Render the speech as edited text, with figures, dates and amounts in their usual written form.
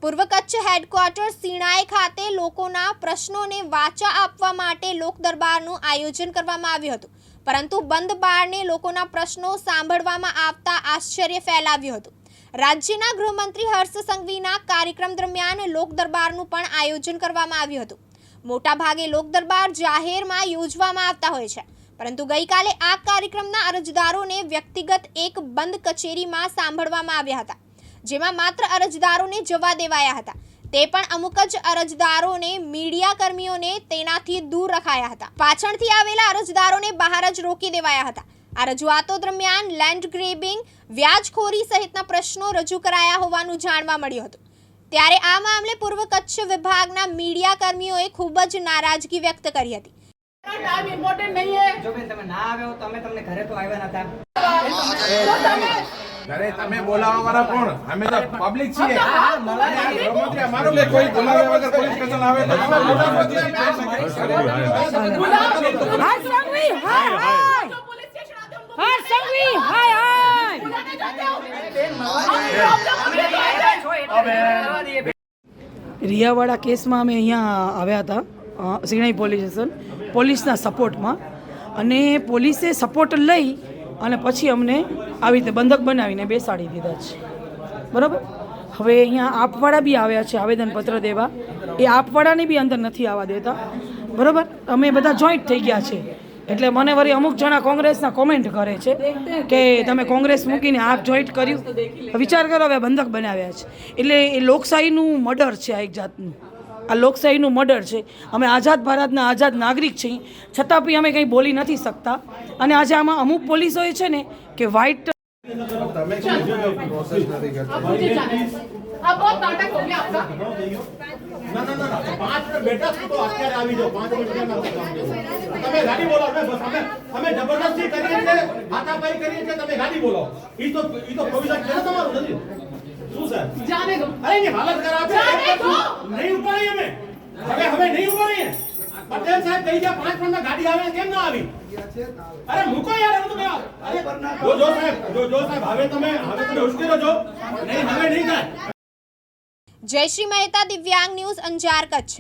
પૂર્વ કચ્છ હેડક્વાર્ટર સિણાઈ ખાતે લોકોના પ્રશ્નોને વાચા આપવા માટે લોક દરબારનું આયોજન કરવામાં આવ્યું હતું, પરંતુ બંધ બારણે લોકોના પ્રશ્નો સાંભળવામાં આવતા આશ્ચર્ય ફેલાવ્યું હતું। રાજ્યના ગૃહમંત્રી હર્ષ સંઘવીના કાર્યક્રમ દરમિયાન લોક દરબારનું પણ આયોજન કરવામાં આવ્યું હતું। મોટાભાગે લોક દરબાર જાહેરમાં યોજવામાં આવતા હોય છે, પરંતુ ગઈકાલે આ કાર્યક્રમના અરજદારોને વ્યક્તિગત એક બંધ કચેરીમાં સાંભળવામાં આવ્યા હતા, જેમાં માત્ર અરજદારોને જવા દેવાયા હતા। તે પણ અમુક જ અરજદારોને મીડિયા કર્મીઓને તેનાથી દૂર રખાયા હતા। પાછળથી આવેલા અરજદારોને બહાર જ રોકી દેવાયા હતા। આ રજૂઆતો દરમિયાન લેન્ડ ગ્રેબિંગ, વ્યાજખોરી સહિતના પ્રશ્નો રજૂ કરાયા હોવાનું જાણવા મળ્યું હતું। ત્યારે આ મામલે પૂર્વ કચ્છ વિભાગના મીડિયા કર્મીઓએ ખૂબ જ નારાજગી વ્યક્ત કરી હતી। टाइम इम्पोर्टेंट नहीं है। जो बेन તમે ના આવ્યો તો અમે તમને ઘરે તો આવ્યા નતા। ઘરે તમે બોલાવવા વાળા કોણ? અમે તો પબ્લિક છીએ। ગૃહમંત્રી અમારો કે કોઈ બોલાવ્યા વગર પોલીસ સ્ટેશન આવે તો અમે બોલાવવા જોઈએ। हर संघवी हाय हाय, हर संघवी हाय हाय। રિયાવાડા કેસમાં અમે અહીંયા આવ્યા હતા, સિણાઈ પોલીસ સ્ટેશન પોલીસના સપોર્ટમાં, અને પોલીસે સપોર્ટ લઈ અને પછી અમને આવી રીતે બંધક બનાવીને બેસાડી દીધા છે, બરાબર। હવે અહીંયા આપવાળા બી આવ્યા છે આવેદનપત્ર દેવા, એ આપવાળાને બી અંદર નથી આવવા દેતા, બરાબર। અમે બધા જોઈન્ટ થઈ ગયા છે, એટલે મને વળી અમુક જણા કોંગ્રેસના કોમેન્ટ કરે છે કે તમે કોંગ્રેસ મૂકીને આપ જોઈન્ટ કર્યું। વિચાર કરો, હવે બંધક બનાવ્યા છે, એટલે એ લોકશાહીનું મર્ડર છે, આ એક જાતનું આ લોકશાહીનું મર્ડર છે। અમે આઝાદ ભારતના આઝાદ નાગરિક છીએ, છતાં બી અમે કંઈ બોલી નથી શકતા। અને આજે આમાં અમુક પોલીસોએ છે ને કે વ્હાઇટ अब बहुत नाटक हो गया आपका। ના 5 મિનિટ બેટા, તું તો અત્યારે આવી જાઓ। 5 મિનિટમાં તમે ગાડી બોલાવો ને, બસ અમે જબરદસ્તી કરીએ છે, હાથાપાઈ કરીએ છે, તમે ગાડી બોલાવો। ઈ તો પ્રોવિઝન છે ને તમારું, નથી શું સર? जाने दो। અરે એની હાલત ખરાબ છે, જાને દો। નહીં ઉપાડી અમે હવે નહીં ઉપાડીએ। પટેલ સાહેબ કહી ગયા 5 મિનિટમાં ગાડી આવે, કેમ ના આવી? અરે મૂકો યાર, હવે તમે અરે જો સાહેબ હવે તમે ઉશ્કેરો છો નહીં, હવે નહીં થાય। જયશ્રી મહેતા, દિવ્યાંગ ન્યૂઝ, અંજાર, કચ્છ।